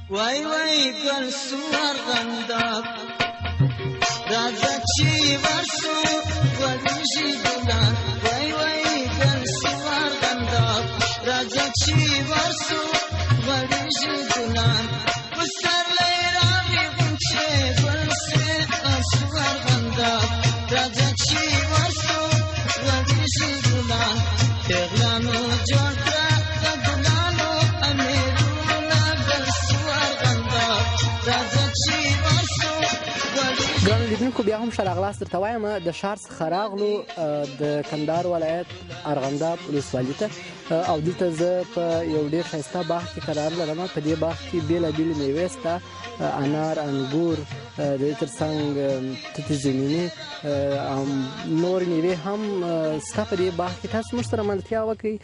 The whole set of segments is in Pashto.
وای وای ګل سوار غنداب راځه چې ورسو ورشي ګلان وای وای ګل سوار غنداب راځه چې ورسو ورشي ګلان وسرلې راوي غنچه ګل سوار غنداب راځه چې ورسو ورشي ګلان تغلانو جوړ کړه ګلانو امیرونه ګل سوار غنداب راځه چې ورسو ګرانو لیدونکو بیا هم ښه راغلاست درته وایم د ښار څخه راغلو د کندهار ولایت ارغنداب ولسوالي ته او دلته زه په یو ډېر ښایسته باغ کې قرار لرم. په دې باغ کې بېلابېلې مېوې شته، انار، انګور، د دې تر څنګ توتې زمیني او نورې مېوې هم شته په دې باغ کې. تاسو موږ سره ملتیا وکړئ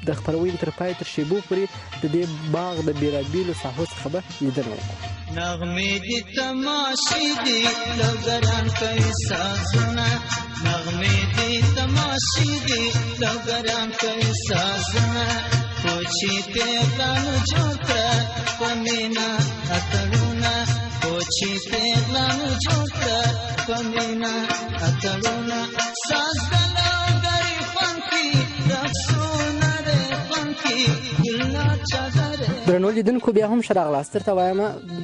د خپرونې تر پای تر شېبو پورې د دې باغ د بېلابېلو ساحو څخه به لیدنه وکړو. نغمې دي تماشې دي لوګران کوي سازونه نغمې دي تماشې دي لوګران کوي سازونه کوچي پیغلانو جوړ کړه په مینا اتړونه کوچي پیغلانو جوړ کړه په مینا اتړونه ساز د لوګري فنکي رقصونه د فنکي ګلنا چادر. درنو لیدونکو بیا هم ښه راغلاست درته وایم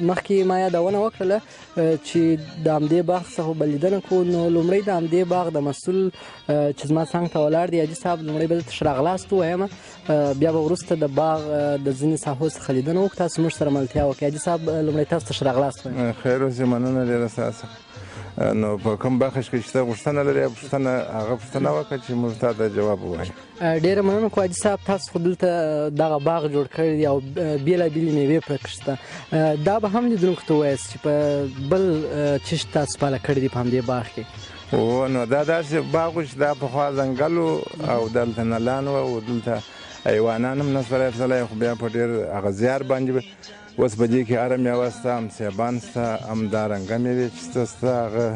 مخکې ما یادونه وکړله چې د همدې باغ څخه به لیدنه کوو. نو لومړی د همدې باغ د مسؤل چې زما څنګ ته ولاړ دی حاجي صاحب لومړی به درته ښه راغلاست ووایم بیا به وروسته د باغ د ځینې ساحو څخه لیدنه وکړو. تاسو موږ سره ملتیا وکړئ. حاجي صاحب لومړی تاسو ته ښه راغلاست وایم. خیر اوسې، مننه ډېره ستاسو. نو په کوم بخش کې چې ته غوښتنه لرې هغه پوښتنه وکړه چې موږ ته د جواب ووایو. ډېره مننه کوم حاجي صاحب. تاسو خو دلته دغه باغ جوړ کړی دی او بېلابېلې مېوې پکې شته. دا به هم لیدونکو ته ووایاست چې په بل چیش تاسو پاله کړي دي په همدې باغ کې؟ نو دا داسې باغ و چې دا پخوا ځنګل و او دلته نلان و او دلته حیوانان هم نه سوای تللی، خو بیا په ډېر هغه زیار باندې اوس په دې کې هره میوه شته، هم سیبان شته، همدارنګه مېوې چې شته هغه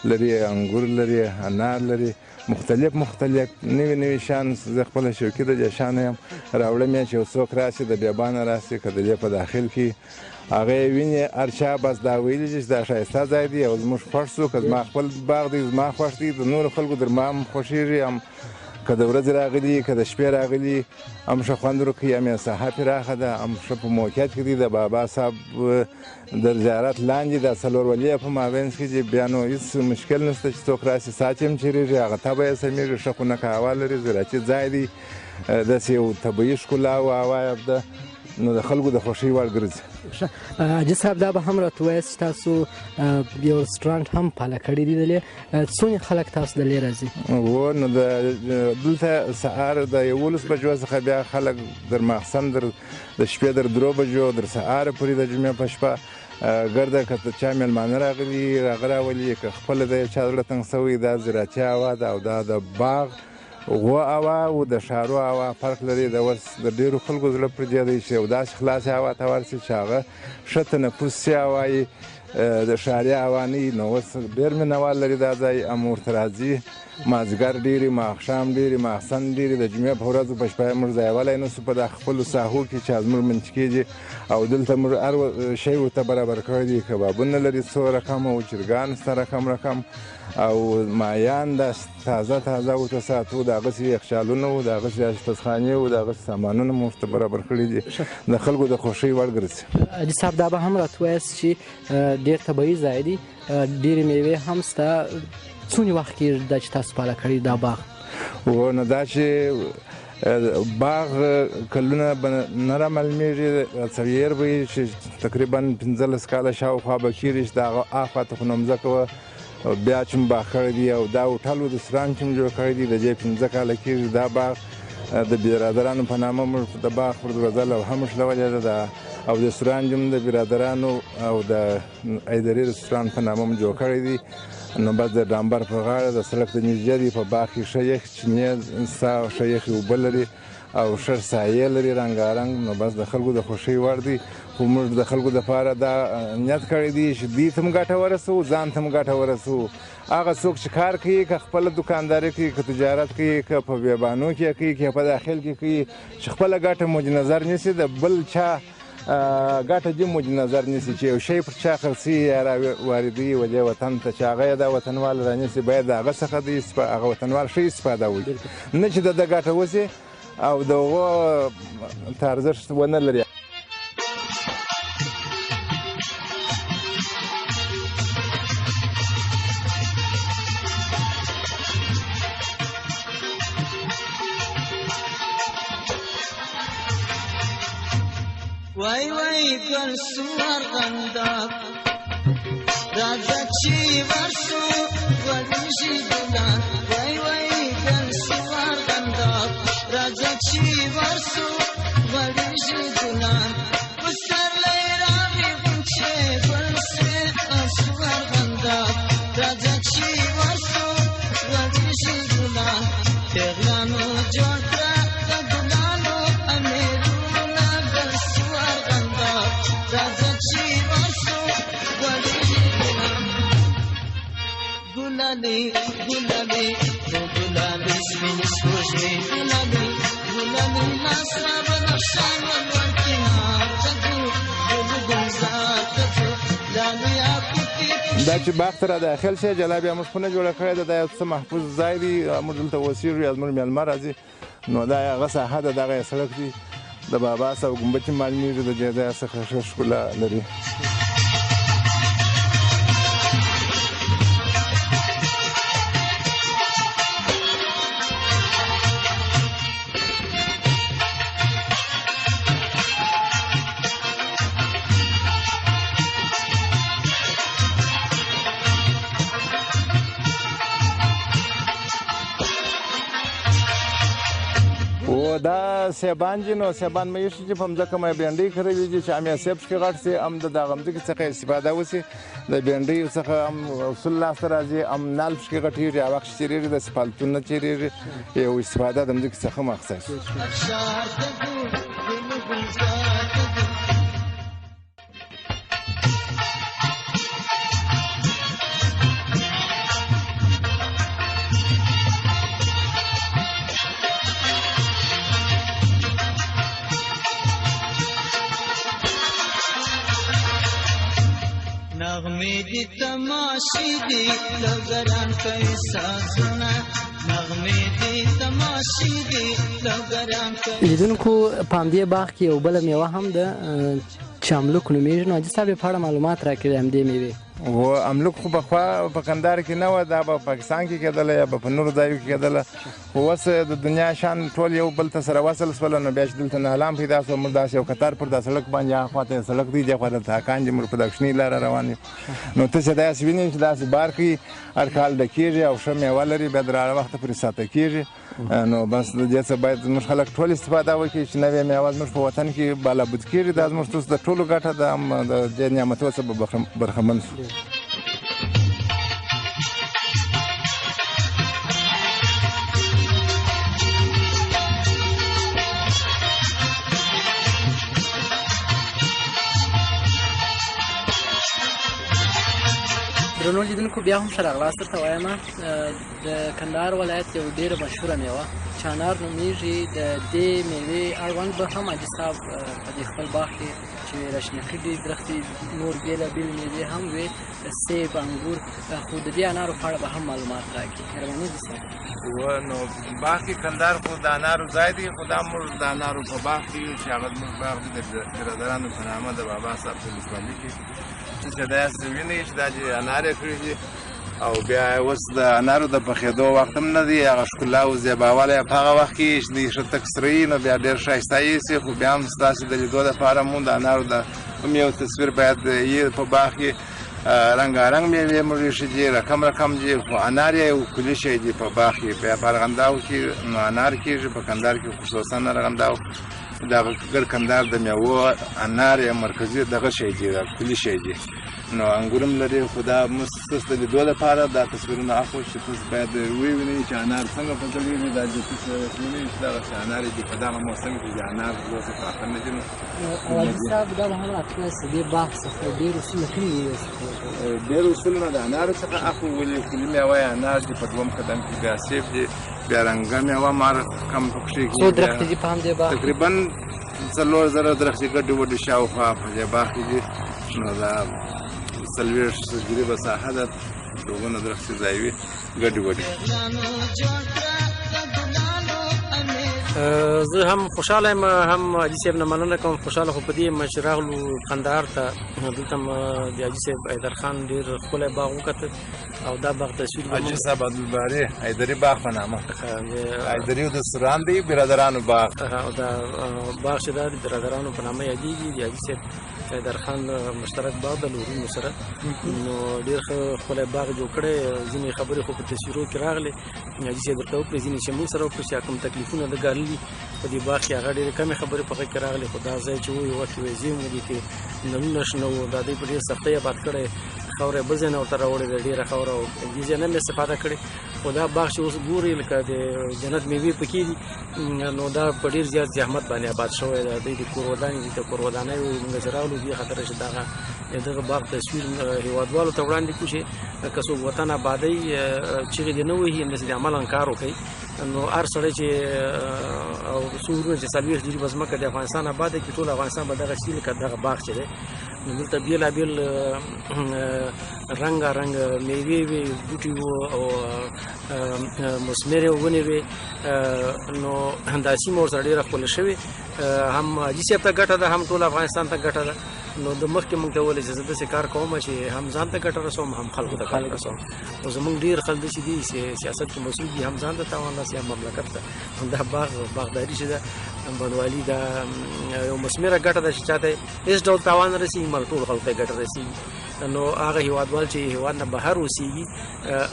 لري، انګور لري، انار لري، مختلف نوي شیان. زه خپله شوقي د دې شیانو یم، راوړم یې چې یو څوک راسي د بیابانه راسي که د دې په داخل کې هغه یې ویني هر چا بس دا ویلي چې دا ښایسته ځای دی او زموږ خوښ شو. که زما خپل باغ دی زما خوښ دی، د نورو خلکو در ما هم خوښېږي، هم که د ورځې راغلي که د شپې راغلي هم ښه خوند ورکوي، هم یې ساحه پراخه ده، هم ښه په موقعیت کې دی. د بابا صاحب د زیارت لاندې د څلور ولي په مابینځ کې چې بیا نو هېڅ مشکل نشته چې څوک راسي ساه چې هم چېرېږي، هغه تبه یې سمیږي، ښه خونکه هوا لري، زراعتي ځای دی، داسې یو طبیعي ښکلا او هوا یې ده، نو د خلکو د خوښۍ وړ ګرځي. حاجي صاحب دا به هم راته ووایاست چې تاسو یو رسټورانټ هم پاله کړی دی دلې، څومره خلک تاسو دلې راځي؟ نو دلته سهار د 11 بجو څخه بیا خلک در ماخستن د شپې در 3 بجو در سهار پورې د جمعې په شپه ګرده که چا میلمانه راغلي راولي، که خپله د چا زړه تنګ شوی، دا زراعتي هوا ده او دا د باغ غوا هوا او د ښارو هوا فرق لري. د اوس د ډېرو خلکو زړه پر دې دی چې یو داسې خلاصې هوا ته ورسي چې هغه ښه تنفسي هوا یي، د ښاري هوا نه وي. نو اوس ډېر مینهوال لري دا ځای، هم ورته راځي، مازدیګر ډېرې، ماښام ډېرې، ماخستن ډېرې، د جمعې په ورځو په شپه موږ ځایولی نه شو په دا خپلو ساحو کې چې زموږ منځ کېږي او دلته موږ هر شی ورته برابر کړی دي. کبابونه لري څو رقم او چرګان شته رقم او مایان د تازه ورته ساتو، د هغسې یخچالونه وو، د هغسې اشپزخانې وو، د هغسې سامانونه مو ورته برابر کړي دي، د خلکو د خوښۍ وړ ګرځي. حاجي صاحب دا به هم راته ووایاست چې ډېر طبیعي ځای دی، ډېرې میوې هم شته. څومره وخت کېږي دا چې تاسو پاله کړی دا باغ؟ نو دا چې باغ کلونه به نه رامعلومېږي، څویر به وي چې تقریبا 15 کاله شاوخوا به کېږي چې د هغه اخواته خو نو مځکه وه، بیا چې مو باغ کړی دی او دا هوټل و رستورانټ چې مو جوړ کړی دی، د دې 15 کاله کېږي. دا باغ د برادرانو په نامه موږ د باغ پر دروازه لوحه موښلولې ده او د رستورانټ هم د برادرانو او د ایدري رستورانټ په نامه مو جوړ کړی دی. نو بس د ډامبر په غاړه د سړک د نږدې دی، په باغ کې ښه یخ چینې ستا ښه یخې اوبه لري او ښه سایې لري رنګارنګ. نو بس د خلکو د خوښۍ وړ دی. خو موږ د خلکو دپاره دا نیت کړی دی چې دوی ته هم ګټه ورسوو، ځان ته هم ګټه ورسوو. هغه څوک چې کار کوي، که خپله دوکانداري کوي، که تجارت کوي، که په بیابانو کې کوي، که په داخل کې کوي، چې خپله ګټه مد نظر نیسي، د بل چا ګټه دې مد نظر نیسي چې یو شی پر چا خرڅي یا واردوي ولې وطن ته چې هغه یې دا وطنوال رانیسي باید د هغه څخه هغه وطنوال ښه استفاده وکړي نه چې د ده ګټه وسي او د هغو ته ارزښت ونه لري. وای وای ګل سوار غنداب راځه چې ورسو ورشي ګلان وای وای ګل سوار غنداب راځه چې ورسو ورشي ګلان پسرلی راغی غونچې ګل سوار غنداب راځه چې ورسو ورشي ګلان پیغلانو جوړ کړه د ګلانو امیرونه ګل سوار غنداب راځه چې ورسو ورشي ګلان ګلالي ګلالي ګلالي سپین سپوږمۍ ګلالي ګلالي ناسا بنفشان ولورکینار تګو ګلګلزار تګو لالي اکوتي دا چې باغ ته را داخل شي جلا بیا موږ خونه جوړه کړې ده دا یو څه محفوظ ځای دی موږ دلته اوسېږو یا زموږ میلمه راځي نو دا هغه ساحه ده دغه یې سړک دی د باباس او ګمبد چې معلومېږي د دې ځای څخه ښه ښکلا لري. دا سیبان دي نو سیبان مې ایښي چې په مځکه مې بینډۍ کرلې دي چې هم یې سیب پکې غټ سي هم د دغه مځکې څخه استفاده وسي د بینډۍ څخه هم اصول لاسته راځي هم نال پکې غټېږي هغه وخت چیرېږي داسې پالتون نه چیرېږي یو استفاده د مځکې څخه مقصد نغمې دي تماشې دي لوګران کوي سازونه نغمې دي تماشې دي لوګران کوي. لیدونکو په همدې باغ کې یو بله میوه هم ده چې املوک نومیږي نو حاجي صاحب یې په اړه معلومات راکړي د همدې میوې. و املوک خو پخوا په کندهار کې نه وه دا به پاکستان کې کېدله یا به په نورو ځایو کې کېدله خو اوس د دنیا شان ټول یو بل ته سره وصل شول نو بیا چې دلته نهلام پیدا شو موږ داسې یو قطار پر دا سړک باندې هغه خواته سړک دی دې خواته تاکان چې موږ په دغه شنې لاره روان یو نو ته چې داسې وینې چې داسې بار کوي هر کال ډکېږي او ښه میوه لري بیا د راړه وخته پورې ساته کېږي نو بس د دې څخه باید زموږ خلک ټول استفاده وکړي چې نوې میوه زموږ په وطن کې بالابود کېږي دا زموږ ستاسو د ټولو ګټه ده د دې نعمتو څخه به برخمن شو. درنو لیدونکو بیا هم ښه راغلاست درته وایم د کندهار ولایت یو ډېره مشهوره میوه چې انار نومیږي د دې میوې اړوند به هم حاجي صاحب په دې خپل باغ کې چې راشنه کړي درختې نور بېلابېل میوې هم وې سیب انګور خو د دې انارو په اړه به هم معلومات راکړي مهرباني دې صاحب. نو باغ کې کندهار خو د انارو ځای دی خو دا موږ د انارو په باغ کې یو چې هغه زموږ باغ دی د برادرانو په نامه د بابا صاحب په ولسوالۍ کې چې داسې وینئ چې دا چې انار یې کړي دي او بیا اوس د انارو د پخېدو وخت هم نه دی هغه ښکلا او زیباوالی په هغه وخت کې چې دی ښه تک سره وي نو بیا ډېر ښایسته ایسي خو بیا هم ستاسې د لیدو دپاره مو د انارو د هم یو تصویر باید یې په باغ کې رنګارنګ میوې موږ ایښي دي رقم رقم دي خو انار یې یو کلي شی دی په باغ کې بیا په ارغنداو کې نو انار کېږي په کندهار کې خصوصا ارغنداو دغه ګر کندهار د میوو انار یې مرکزي دغه شی دی کلي شی دی نو انګور هم لري خو دا موږ ستاسو د لیدو لپاره دا تصویرونه اخلو چې تاسو باید ووینئ چې انار څنګه په ځلېږي دا چې تاسو وینئ چې دغسې انار دي په دغه موسم کې د انار داسې پراته نه دي نو حاجي صاحب دا به هم راتللی د دې باغ څخه ډېر اصول له کومې میوې څخه ډېر اصولونه د انارو څخه اخلو ولې کلي میوه یې انار دي په دوم قدم کې بیا سیب دي بیا رنګه میوه مار کم پکښې څو درختې دي په همدې باغ تقریبا څلور زره درختې ګډې وډې شاوخوا په دې باغ کې دي. نو دا 40 تجربه ساحه ده، دوغونه درختې ځای وي ګډې وډې. زه هم خوشحاله یم، هم حاجي صاحب نه مننه کوم. خوشحاله خو په دې یم چې راغلو کندهار ته. دلته م د حاجي صاحب حیدرخان ډېر ښکلی باغ وکتل او دا باغ تصویر حاجي صاحب عبدالباري حیدري باغ په نامه، حیدري د سران دی برادرانو باغ. او دا باغ چې دا د برادرانو په نامه یادېږي، د حاجي صاحب حیدرخان مشترک باغ د لورونو سره. نو ډېر ښه ښکلی باغ جوړ کړی. ځینې خبرې خو په تصویرو کې راغلې، حاجي صاحب درته وکړې، ځینې چې موږ سره وکړو چې کوم تکلیفونه ده ګاللي په دې باغ کې، هغه ډېرې کمې خبرې په هغه کې راغلې. خو دا ځای چې و یو وخت یې زیم و، دې کې نلونه شنه وو، دا دوی په ډېر سختۍ آباد کړی، خاوره یې بل ځای نه ورته راوړې ده، ډېره خاوره او دې ځای نه هم استفاده کړې. خو دا باغ چې اوس ګورې لکه د جنت میوې پکې دي، نو دا په ډېر زیات زحمت باندې آباد شوی ده. دوی د کور ودانې دي، د کور ودانۍ موږ چې راغلو دې خاطر چې دغه باغ تصویر هېوادوالو ته وړاندې کړو چې که څوک وطن آبادۍ چغې دې نه وهي، همداسې د عملاً کار وکړي. نو هر سړی چې او څو ورونه چې 40 جریبه ځمکه د افغانستان آباد کړي، ټول افغانستان به دغه شي لکه دغه باغ چې دی. نو دلته بېلابېل رنګارنګ میوې وې، بوټي وو او مثمرې ونې وې. نو دا سیمه ورسره ډېره ښکلې شوې، هم حاجي صاحب ته ګټه ده، هم ټول افغانستان ته ګټه ده. نو د مخکې موږ ته وویل چې زه داسې کار کوم چې هم ځان ته ګټه رسوم، هم خلکو ته ګټه رسوم. او زموږ ډېر خلک داسې دي چې سیاست کې مسؤل دي، هم ځان ته تاوان رسي، هم مملکت ته. دا باغداري چې ده، بڼوالي دا یو مثمره ګټه ده چې چاته هېڅ ډول تاوان نه رسېږي، مګر ټولو خلکو ته یې ګټه رسېږي. نو هغه هېوادوال چې هېواد نه بهر اوسېږي،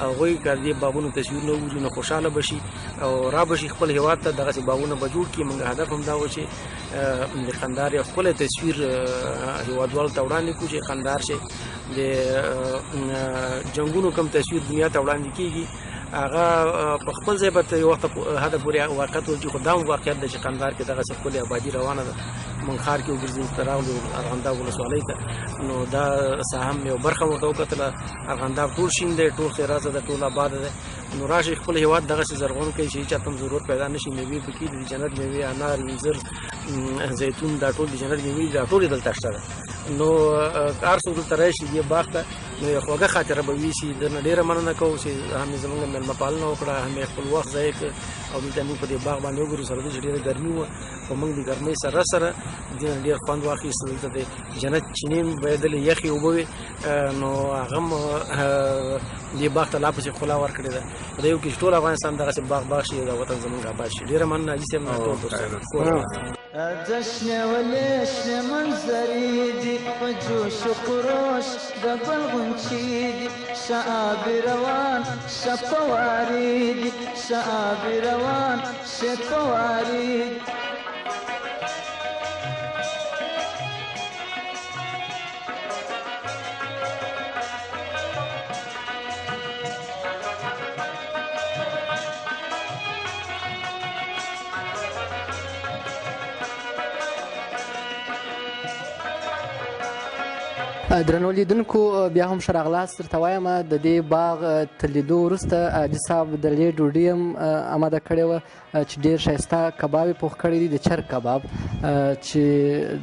هغوی که د دې باغونو تصویرونه وګوري نو خوشحاله به شي او را به شي خپل هېواد ته. دغسې باغونه به جوړ کړي. موږ هدف هم دا و چې د کندهار یو ښکلی تصویر هېوادوالو ته وړاندې کړو، چې کندهار چې د جنګونو کوم تصویر دنیا ته وړاندې کېږي، هغه په خپل ځای به یو وخت حده پورې واقعیت ولري. خو دا هم واقعیت ده چې کندهار کې دغسې ښکلې آبادي روانه ده. موږ ښار کې وګرځېدو، ته راغلو ارغنداب ولسوالۍ ته، نو دا ساحه هم یو برخه ورته وکتله. ارغنداب ټول شین دی، ټول ښېرازه ده، ټول آباده ده. نو راشئ خپل هېواد دغسې زرغون کړئ چې هېچا ته هم ضرورت پیدا نه شي. میوې پکې دي، د جنت میوې، انار، انځر، زیتون، دا ټول د جنت میوې دي، دا ټولې دلته شته ده. نو هر څوک دلته راشي دې باغ ته، نو یو خوږه خاطره به وي. چې درنه ډېره مننه کوو چې هم یې زموږ مېلمه پالنه وکړه، هم یې خپل وخت ضایع کړ او دلته موږ په دې باغ باندې وګورو. سره دې چې ډېره ګرمي وه، خو موږ د ګرمۍ سره سره دې نه ډېر خوند واخیست. دلته د جنت چینې هم بهېدلې، یخې اوبه وې، نو هغه هم دې باغ ته لا پسې ښکلا ورکړې ده. خدای وکړي چې ټول افغانستان دغسې باغ شي، دا وطن زموږ آباد شي. ډېره مننه حاجي صاحب نه ټول جشن ولشن منظرې دي په جوش و خروش د ګل غونچې دي، شعاب روان شپوارې دي، شعاب روان شپوارې دي. درنو لیدونکو، بیا هم ښه راغلاست درته وایم. د دې باغ تر لیدو وروسته حاجي صاحب د دې ډوډۍ هم اماده کړې وه چې ډېر ښایسته کباب یې پوخ کړی دی، د چرګ کباب، چې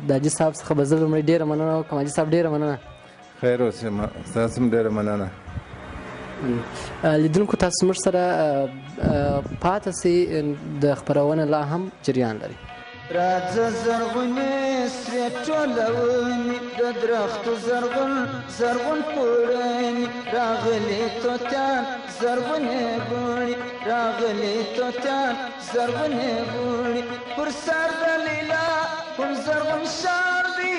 د حاجي صاحب څخه به زه لومړی ډېره مننه وکړم. حاجي صاحب ډېره مننه. خیر اوسې، ستاسو هم ډېره مننه. لیدونکو، تاسو موږ سره پاتې سئ، د خپرونه لا هم جریان لري. راځه زرغونې سرې ټولونې د درختو زرغون پوړنې، راغلې توتان زرغونې بوڼې، راغلې توتان زرغونې بوڼې، پر سر د لیلا کوم زرغون شار دی.